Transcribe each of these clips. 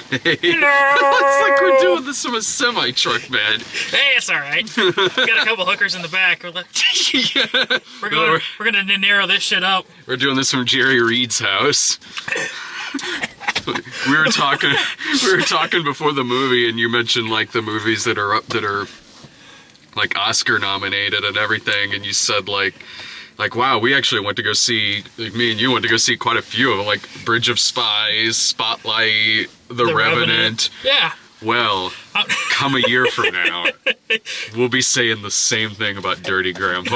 Hey. It's like we're doing this from a semi-truck bed. Hey, it's all right. We got a couple hookers in the back. Yeah. We're gonna narrow this shit up. We're doing this from Jerry Reed's house. We were talking before the movie, and you mentioned like the movies that are like Oscar nominated and everything, and you said like wow, we actually went to go see, like, me and you went to go see quite a few of them, like Bridge of Spies, Spotlight, The Revenant. Yeah. Well, come a year from now, we'll be saying the same thing about Dirty Grandpa.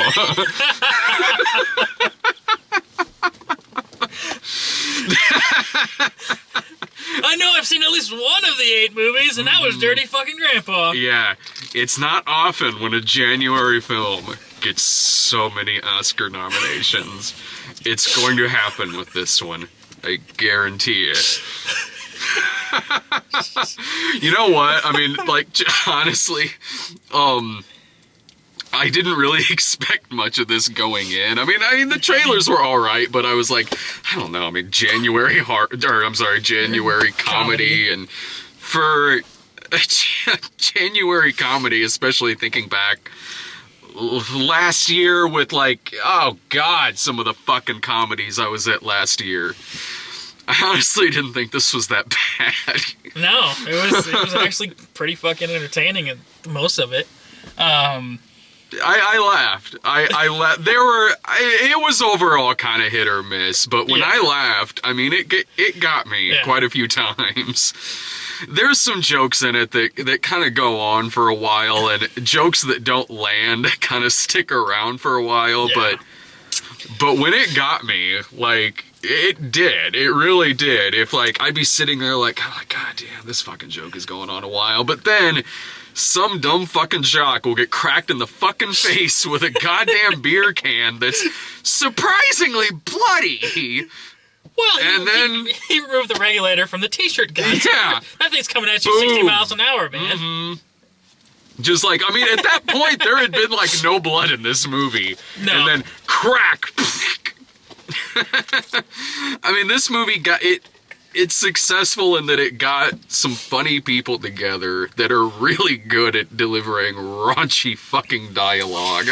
I know I've seen at least one of the 8 movies, and that was Dirty fucking Grandpa. Yeah, it's not often when a January film gets so many Oscar nominations. It's going to happen with this one. I guarantee it. You know what? I mean, like, honestly, I didn't really expect much of this going in. I mean, the trailers were all right, but I was like, I don't know. I mean, January comedy, and for a January comedy, especially thinking back last year with like, oh God, some of the fucking comedies I was at last year. I honestly didn't think this was that bad. No, it was actually pretty fucking entertaining, and most of it. I laughed. I laughed. It was overall kind of hit or miss, but when I laughed, I mean, it got me quite a few times. There's some jokes in it that kind of go on for a while, and jokes that don't land kind of stick around for a while, but when it got me, like, it did. It really did. If, like, I'd be sitting there like, oh, God damn, this fucking joke is going on a while, but then some dumb fucking jock will get cracked in the fucking face with a goddamn beer can that's surprisingly bloody. Well, and then he removed the regulator from the t-shirt gun. Yeah. That thing's coming at you 60 miles an hour, man. Mm-hmm. Just like, I mean, at that point, there had been, like, no blood in this movie. No. And then, crack! I mean, this movie it's successful in that it got some funny people together that are really good at delivering raunchy fucking dialogue.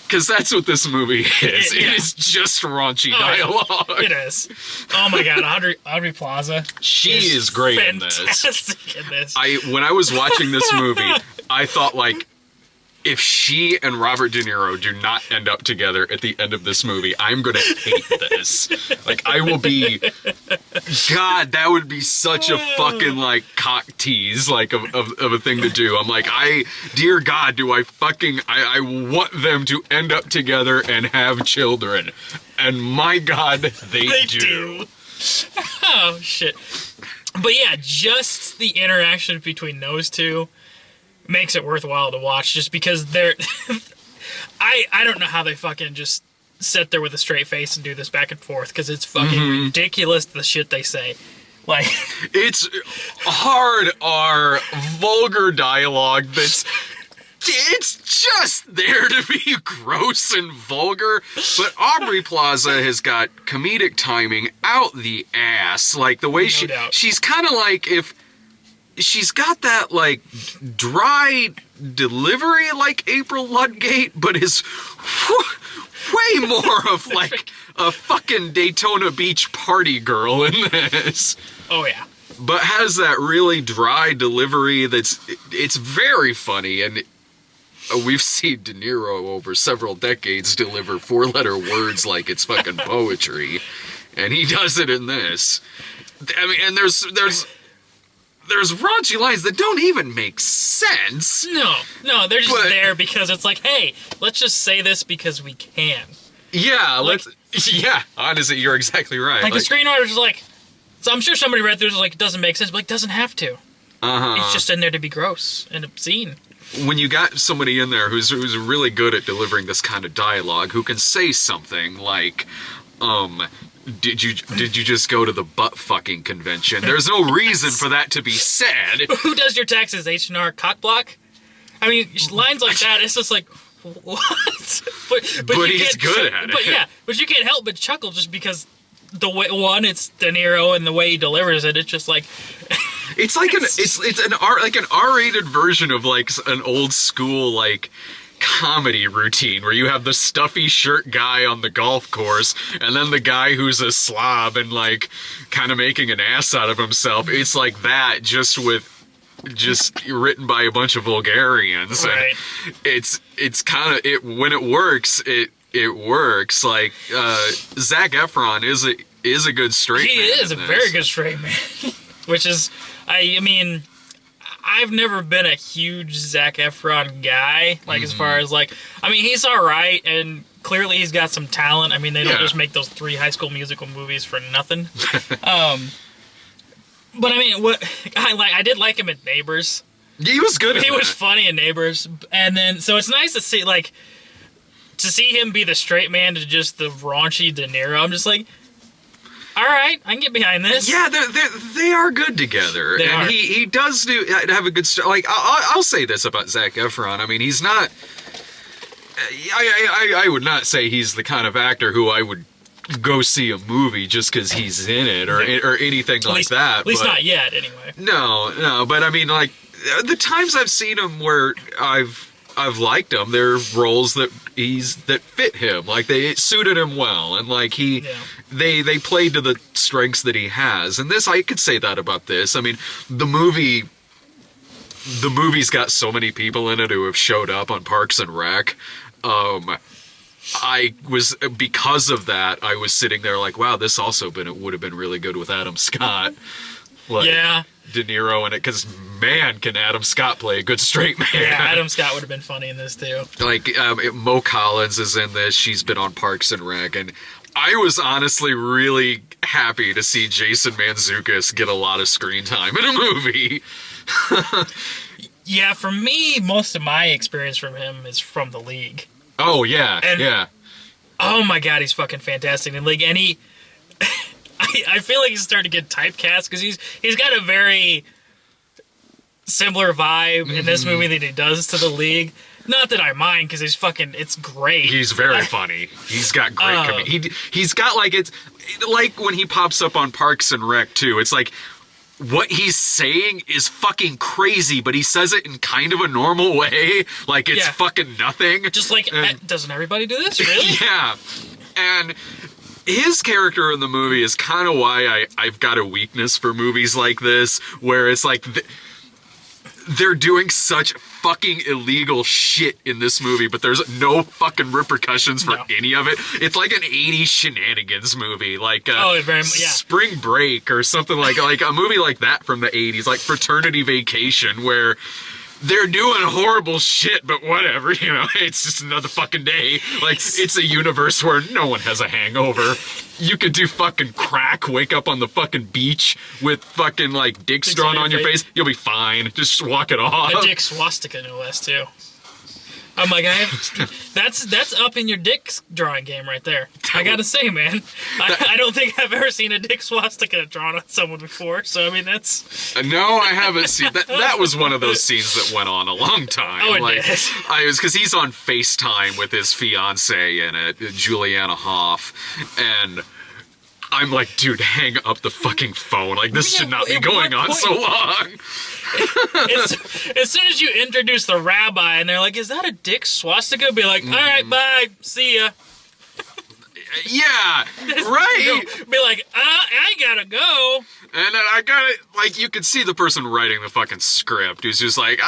Because that's what this movie is. It is just raunchy dialogue. It is. Oh my God, Aubrey Plaza. She is great in this. Fantastic in this. When I was watching this movie, I thought, like, if she and Robert De Niro do not end up together at the end of this movie, I'm gonna hate this. Like, I will be... God, that would be such a fucking, like, cock tease, like, of a thing to do. I'm like, dear God, do I want them to end up together and have children. And my God, they do. Oh, shit. But yeah, just the interaction between those two makes it worthwhile to watch, just because they're... I don't know how they fucking just sit there with a straight face and do this back and forth, because it's fucking ridiculous, the shit they say. Like... It's hard R, vulgar dialogue that's... It's just there to be gross and vulgar, but Aubrey Plaza has got comedic timing out the ass. Like, the way she's kind of like, if... She's got that, like, dry delivery like April Ludgate, but is way more of, like, a fucking Daytona Beach party girl in this. Oh, yeah. But has that really dry delivery it's very funny, and we've seen De Niro over several decades deliver 4-letter words like it's fucking poetry, and he does it in this. I mean, and there's raunchy lines that don't even make sense. No, they're just there because it's like, hey, let's just say this because we can. Yeah, honestly, you're exactly right. Like the screenwriter's like, so I'm sure somebody read through this like, it doesn't make sense, but like, it doesn't have to. It's just in there to be gross and obscene. When you got somebody in there who's really good at delivering this kind of dialogue, who can say something like, Did you just go to the butt fucking convention? There's no reason for that to be said. Who does your taxes, H&R Cockblock? I mean, lines like that, it's just like, what? But he's good at it. But yeah, but you can't help but chuckle just because the way it's De Niro and the way he delivers it. It's just like it's like an R-rated version of like an old school like comedy routine where you have the stuffy shirt guy on the golf course and then the guy who's a slob and like kind of making an ass out of himself. It's like that, just written by a bunch of vulgarians. Right. And it's kind of it when it works. It works. Like Zac Efron is a good straight man. He is a very good straight man. Which is, I mean, I've never been a huge Zac Efron guy. Like, as far as, like, I mean, he's all right, and clearly he's got some talent. I mean, they don't just make those 3 High School Musical movies for nothing. But, I mean, I did like him in Neighbors. He was good. He was funny in Neighbors. And then, so it's nice to see, like, to see him be the straight man to just the raunchy De Niro. I'm just like, all right, I can get behind this. Yeah, they are good together, and he does have a good story. Like I'll say this about Zac Efron. I mean, he's not. I would not say he's the kind of actor who I would go see a movie just because he's in it or anything like that. At least not yet, anyway. No, but I mean, like the times I've seen him where I've liked him, they're roles that fit him. Like they suited him well, and like they played to the strengths that he has. And this, I could say that about this. I mean, the movie's got so many people in it who have showed up on Parks and Rec. Because of that, I was sitting there like, wow, this also would have been really good with Adam Scott. Like, yeah. De Niro in it, because man, can Adam Scott play a good straight man. Yeah, Adam Scott would have been funny in this too. Like Mo Collins is in this. She's been on Parks and Rec, and I was honestly really happy to see Jason Mantzoukas get a lot of screen time in a movie. Yeah, for me, most of my experience from him is from The League. Oh yeah, yeah. Oh my God, he's fucking fantastic in League, and he. I feel like he's starting to get typecast because he's got a very similar vibe in this movie that he does to The League. Not that I mind, because it's great. He's very funny. He's got great he's got like, it's like when he pops up on Parks and Rec too. It's like what he's saying is fucking crazy, but he says it in kind of a normal way. Like it's fucking nothing. Just like, doesn't everybody do this? Really? Yeah. And his character in the movie is kind of why I've got a weakness for movies like this, where it's like they're doing such fucking illegal shit in this movie, but there's no fucking repercussions for any of it. It's like an 80s shenanigans movie, like Spring Break or something like a movie like that from the 80s, like Fraternity Vacation, where they're doing horrible shit, but whatever, you know, it's just another fucking day. Like, it's a universe where no one has a hangover. You could do fucking crack, wake up on the fucking beach with fucking, like, dicks drawn on your face. You'll be fine. Just walk it off. A dick swastika, no less, too. I'm like, that's up in your dick drawing game right there. I gotta say, man, I don't think I've ever seen a dick swastika drawn on someone before. So I mean, that's no, I haven't seen that. That was one of those scenes that went on a long time. Oh, it like, did. Because he's on FaceTime with his fiance in it, Juliana Hough, and I'm like, dude, hang up the fucking phone. Like, this should not be going on so long. As soon as you introduce the rabbi and they're like, is that a dick swastika? Be like, all right, bye, see ya. Yeah, right. Be like, I gotta go. And then I got it, like, you could see the person writing the fucking script who's just like,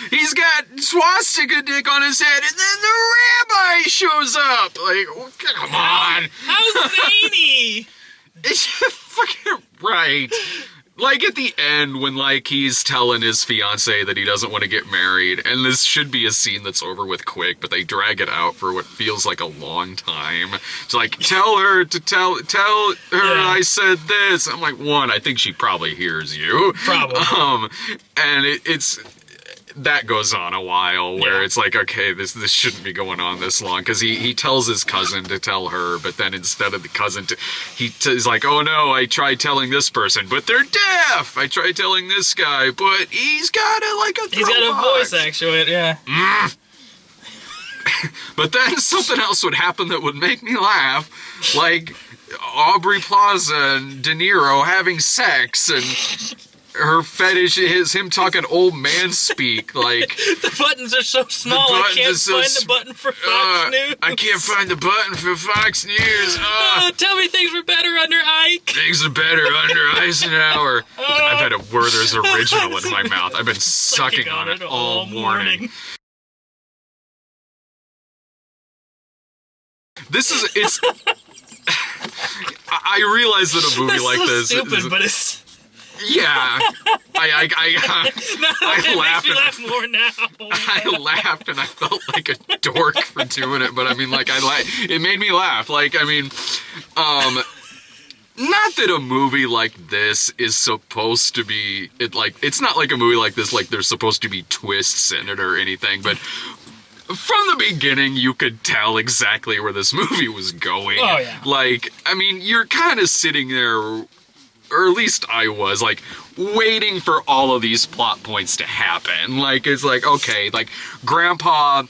he's got swastika dick on his head, and then the rabbi shows up. Like, oh, come on. How zany. It's fucking right. Like, at the end, when, like, he's telling his fiancée that he doesn't want to get married, and this should be a scene that's over with quick, but they drag it out for what feels like a long time. It's like, tell her I said this. I'm like, one, I think she probably hears you. Probably. And it's... that goes on a while where it's like, okay, this shouldn't be going on this long, because he tells his cousin to tell her, but then instead of the cousin he's like, oh no, I tried telling this person, but they're deaf. I tried telling this guy, but he's got a voice actuate, yeah. But then something else would happen that would make me laugh, like Aubrey Plaza and De Niro having sex, and her fetish is him talking old man speak, like... The buttons are so small, I can't find the button for Fox News. I can't find the button for Fox News. Tell me things were better under Ike. Things are better under Eisenhower. I've had a Werther's Original in my mouth. I've been sucking on it all morning. It's... I realize that a movie like this... stupid, but it's... Yeah, I laughed. Makes me laugh more now. I laughed and I felt like a dork for doing it, but I mean, like, it made me laugh. Like, I mean, not that a movie like this is supposed to be, it's not like a movie like this, like, there's supposed to be twists in it or anything, but from the beginning, you could tell exactly where this movie was going. Oh, yeah. Like, I mean, you're kind of sitting there, or at least I was, like, waiting for all of these plot points to happen. Like, it's like, okay, like, Grandpa,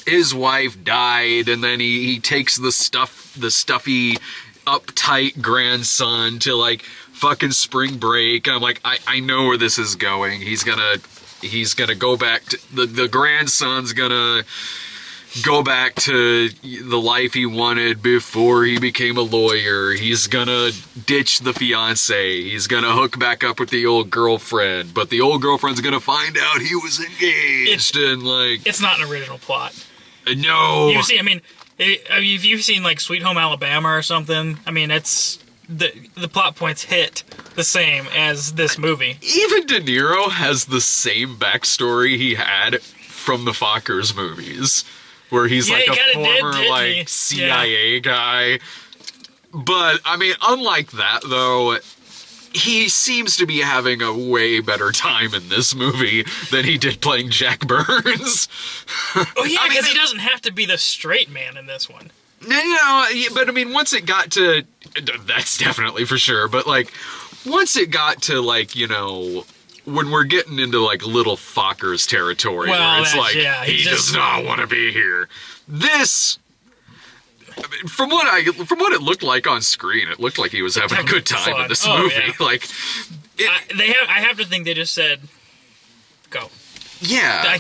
his wife died, and then he takes the stuffy, uptight grandson to, like, fucking spring break. I'm like, I know where this is going. He's gonna go back to, the grandson's gonna go back to the life he wanted before he became a lawyer. He's gonna ditch the fiance. He's gonna hook back up with the old girlfriend, but the old girlfriend's gonna find out he was engaged. It's not an original plot. No. You see, I mean, if you've seen like Sweet Home Alabama or something, I mean, it's the plot points hit the same as this movie. Even De Niro has the same backstory he had from the Fockers movies, where he's like a former CIA guy. But, I mean, unlike that, though, he seems to be having a way better time in this movie than he did playing Jack Burns. Oh, yeah, because he doesn't have to be the straight man in this one. No, but, I mean, once it got to... That's definitely for sure, but, like, once it got to, like, you know... When we're getting into, like, little Fockers territory, where it's like, he does not want to be here. This, I mean, from what it looked like on screen, it looked like he was having a good time in this movie. Yeah. Like, I have to think they just said, go. Yeah.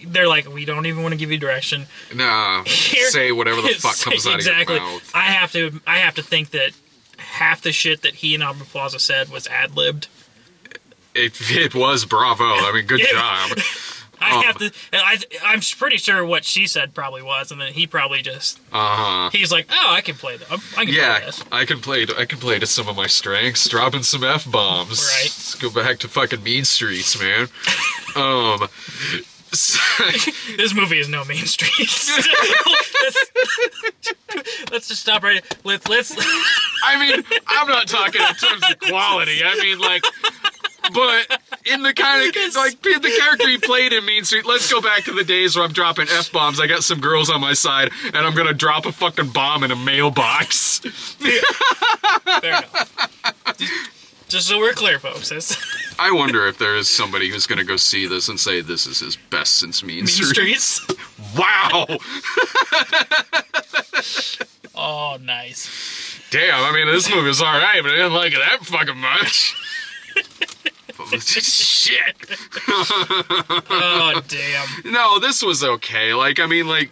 They're like, we don't even want to give you direction. Nah, say whatever the fuck comes out of your mouth. I have to think that half the shit that he and Aubrey Plaza said was ad-libbed. It was bravo. I mean, good job. I'm pretty sure what she said probably was, and then he probably just. He's like, oh, I can play that. I can play this. I can play to some of my strengths, dropping some F-bombs. Right. Let's go back to fucking Mean Streets, man. This movie is no Mean Streets. Let's just stop right. Let's. I mean, I'm not talking in terms of quality. I mean, like. But in the kind of, like, the character he played in Mean Street, let's go back to the days where I'm dropping F-bombs, I got some girls on my side, and I'm gonna drop a fucking bomb in a mailbox. Fair enough. Just so we're clear, folks. I wonder if there is somebody who's gonna go see this and say this is his best since Mean Streets. Wow! Oh, nice. Damn, I mean, this movie was alright, but I didn't like it that fucking much. Shit. Oh, damn. No, this was okay. Like, I mean, like,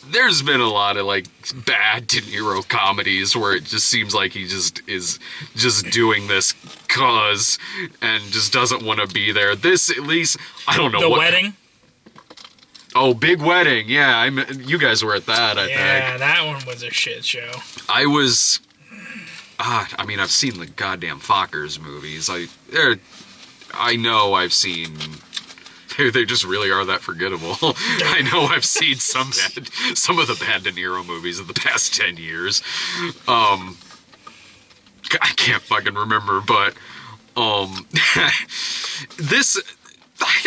there's been a lot of, like, bad De Niro comedies where it just seems like he just is just doing this cause and just doesn't want to be there. This, at least, I don't know. The Wedding? Oh, Big Wedding. Yeah, you guys were at that, I think. Yeah, that one was a shit show. I was... I mean, I've seen the goddamn Fockers movies. I know I've seen... They just really are that forgettable. I know I've seen some of the bad De Niro movies of the past 10 years. I can't fucking remember, but... this...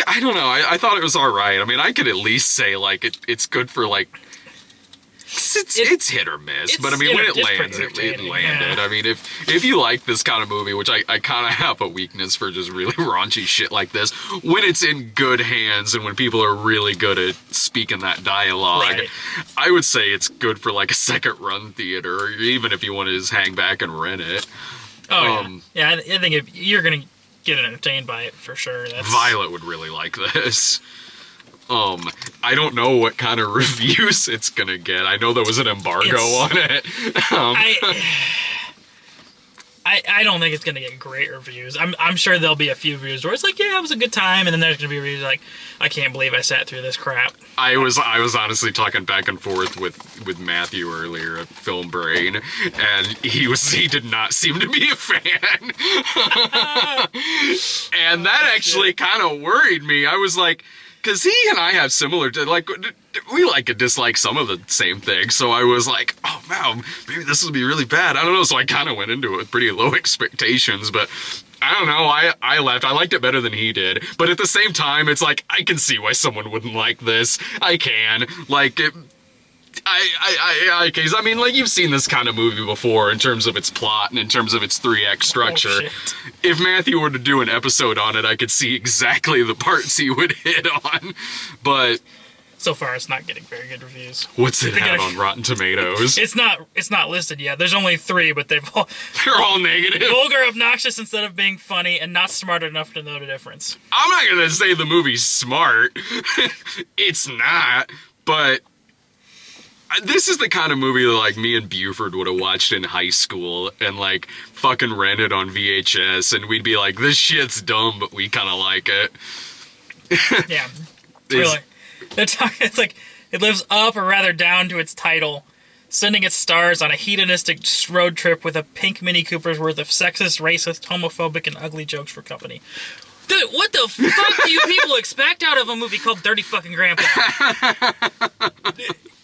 I don't know. I thought it was alright. I mean, I could at least say, like, it's good for, like... it's hit or miss, but I mean, when it lands, it landed. Yeah. I mean, if you like this kind of movie, which I kind of have a weakness for just really raunchy shit like this, when it's in good hands and when people are really good at speaking that dialogue, I would say it's good for like a second run theater, or even if you want to just hang back and rent it. Oh, yeah. I think if you're going to get entertained by it, for sure. Violet would really like this. I don't know what kind of reviews it's gonna get. I know there was an embargo on it. I don't think it's gonna get great reviews. I'm sure there'll be a few reviews where it's like, yeah, it was a good time, and then there's gonna be reviews like, I can't believe I sat through this crap. I was honestly talking back and forth with Matthew earlier at Film Brain, and he did not seem to be a fan. And that actually kind of worried me. I was like, because he and I have similar, like, we like and dislike some of the same things, so I was like, oh, wow, maybe this will be really bad. I don't know, so I kind of went into it with pretty low expectations, but I don't know, I left. I liked it better than he did, but at the same time, it's like, I can see why someone wouldn't like this. I can. Like, I mean, like, you've seen this kind of movie before in terms of its plot and in terms of its 3-act structure. Oh, if Matthew were to do an episode on it, I could see exactly the parts he would hit on. But so far, it's not getting very good reviews. What's it have on Rotten Tomatoes? It's not listed yet. There's only 3, but they're all negative. Vulgar, obnoxious instead of being funny, and not smart enough to know the difference. I'm not gonna say the movie's smart. It's not, but this is the kind of movie that, like, me and Buford would have watched in high school and, like, fucking rented on VHS, and we'd be like, this shit's dumb, but we kind of like it. Yeah. Really. It's like, it lives up, or rather down, to its title, sending its stars on a hedonistic road trip with a pink Mini Cooper's worth of sexist, racist, homophobic, and ugly jokes for company. Dude, what the fuck do you people expect out of a movie called Dirty Fucking Grandpa?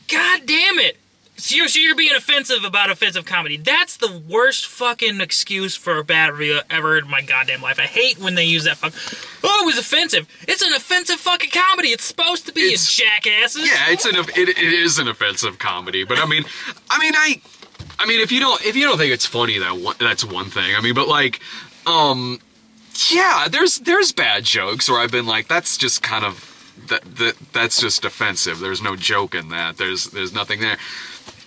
God damn it! So you're being offensive about offensive comedy. That's the worst fucking excuse for a bad review I've ever heard in my goddamn life. I hate when they use that oh, it was offensive. It's an offensive fucking comedy. It's supposed to be, you jackasses. Yeah, it is an offensive comedy. But I mean, if you don't think it's funny, that's one thing. I mean, but like, yeah, there's bad jokes where I've been like, that's just kind of that's just offensive. There's no joke in that. There's nothing there.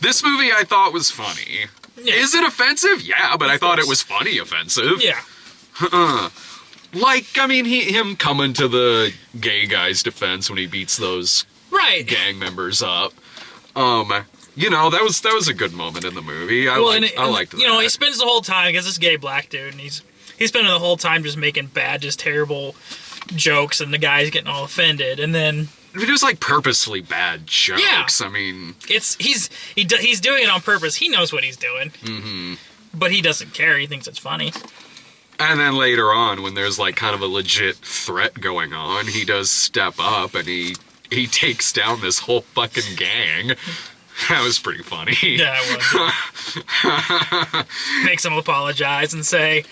This movie I thought was funny. Yeah. Is it offensive? Yeah, but I thought it was funny offensive. Yeah. Like, I mean, him coming to the gay guy's defense when he beats those gang members up. You know, that was a good moment in the movie. I liked that. You know, he spends the whole time, because this gay black dude, and he's spending the whole time just making bad, just terrible jokes, and the guy's getting all offended, and then it was like purposefully bad jokes. Yeah. I mean, he's doing it on purpose. He knows what he's doing, but he doesn't care. He thinks it's funny. And then later on, when there's like kind of a legit threat going on, he does step up and he takes down this whole fucking gang. That was pretty funny. Yeah, it was. Makes him apologize and say,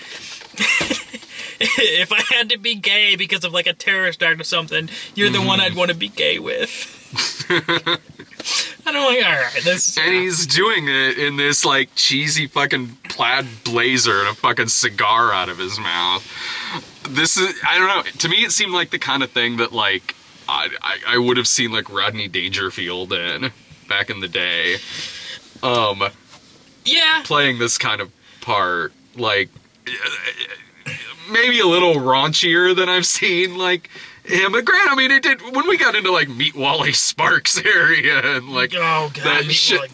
if I had to be gay because of like a terrorist act or something, you're the one I'd want to be gay with. And I'm like, alright, and he's doing it in this like cheesy fucking plaid blazer and a fucking cigar out of his mouth. This is, I don't know, to me it seemed like the kind of thing that like I would have seen like Rodney Dangerfield in back in the day. Yeah. Playing this kind of part, like maybe a little raunchier than I've seen like him. But granted, I mean, it did when we got into like Meet Wally Sparks area and like that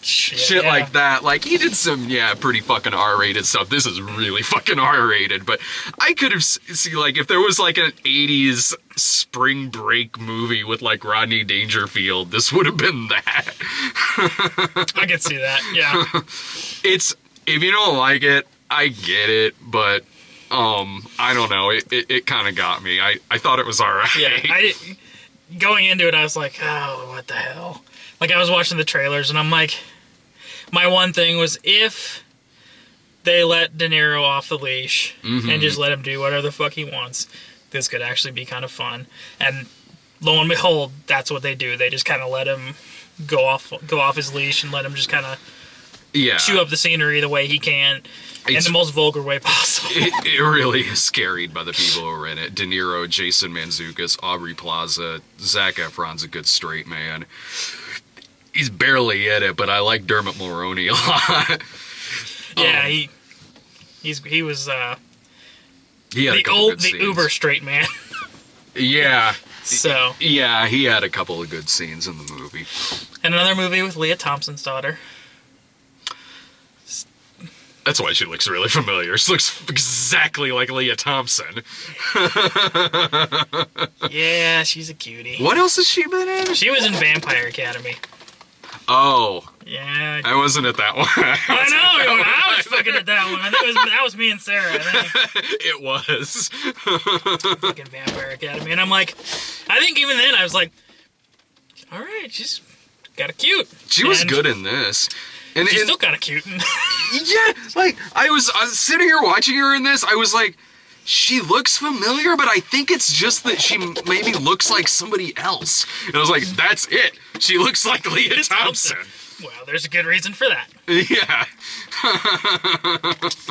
shit like that. Like he did some pretty fucking R-rated stuff. This is really fucking R-rated. But I could have see like if there was like an 80s spring break movie with like Rodney Dangerfield, this would have been that. I could see that. Yeah. It's, if you don't like it, I get it, but I don't know. It kind of got me. I thought it was all right. Yeah, going into it, I was like, oh, what the hell? Like, I was watching the trailers, and I'm like, my one thing was, if they let De Niro off the leash and just let him do whatever the fuck he wants, this could actually be kind of fun. And lo and behold, that's what they do. They just kind of let him go off his leash and let him just kind of Yeah. chew up the scenery the way he can in the most vulgar way possible. It really is carried by the people who are in it. De Niro, Jason Mantzoukas, Aubrey Plaza, Zac Efron's a good straight man. He's barely in it, but I like Dermot Mulroney a lot. Yeah, he was he had a couple good scenes. uber straight man. Yeah. So Yeah, he had a couple of good scenes in the movie. and another movie with Leah Thompson's daughter. That's why she looks really familiar. She looks exactly like Leah Thompson. Yeah, she's a cutie. What else has she been in? She was in Vampire Academy. Oh, Yeah. I wasn't at that one. I know. I was fucking at that one. I think that was me and Sarah. I think. It was. Fucking Vampire Academy, and I'm like, I think even then I was like, all right, she's got a cute. She was good in this. And She's still kind of cute. yeah, like I was sitting here watching her in this. I was like, she looks familiar, but I think it's just that she maybe looks like somebody else. And I was like, that's it. She looks like Leah Thompson. Well, there's a good reason for that. Yeah.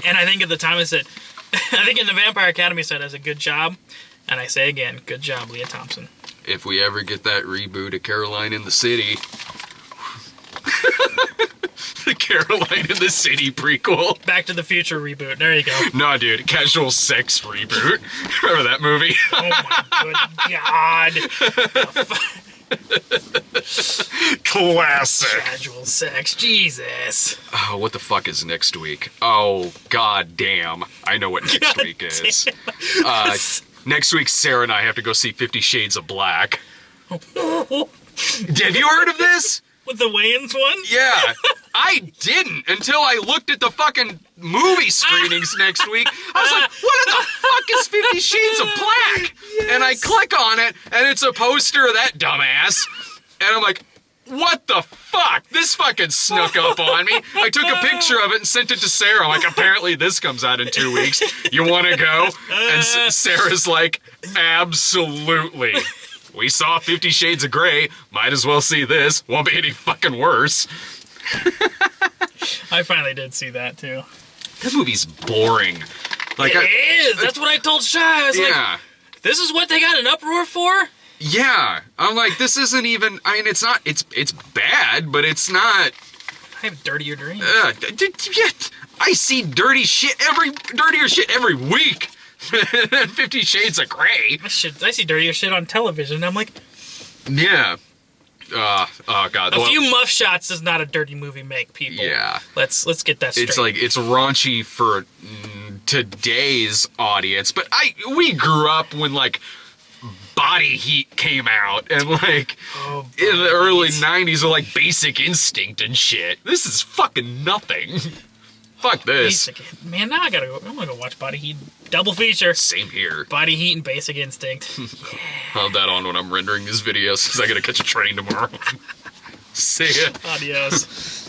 And I think at the time I said, I think in the Vampire Academy said as a good job, and I say again, good job, Leah Thompson. If we ever get that reboot of Caroline in the City. The Caroline in the City prequel. Back to the Future reboot. There you go. No, dude, Casual Sex reboot. Remember that movie? Oh my good God. Classic. Casual sex. Jesus. Oh, what the fuck is next week? Oh, god damn. I know what next week is. Next week, Sarah and I have to go see 50 Shades of Black. Have you heard of this? With the Wayans one? Yeah. I didn't until I looked at the fucking movie screenings next week. I was like, what in the fuck is 50 Shades of Black? Yes. And I click on it, and it's a poster of that dumbass. And I'm like, what the fuck? This fucking snuck up on me. I took a picture of it and sent it to Sarah. I'm like, apparently this comes out in 2 weeks. You want to go? And Sarah's like, absolutely. We saw 50 Shades of Grey. Might as well see this. Won't be any fucking worse. I finally did see that too. That movie's boring. Like It is. That's what I told Shy. I was like, this is what they got an uproar for? Yeah. I'm like, this isn't even, I mean, it's not, it's bad, but it's not. I have dirtier dreams. I see dirtier shit every week than 50 Shades of Grey. I see dirtier shit on television. I'm like, yeah. Oh god. A few muff shots does not a dirty movie make, people. Yeah. Let's get that straight. It's like, it's raunchy for today's audience, but we grew up when like Body Heat came out, and like in the early 90s with like Basic Instinct and shit. This is fucking nothing. Fuck this. Man, now I'm gonna go watch Body Heat. Double feature. Same here. Body Heat and Basic Instinct. I'll have that on when I'm rendering these videos, because I gotta catch a train tomorrow. See ya. Adios.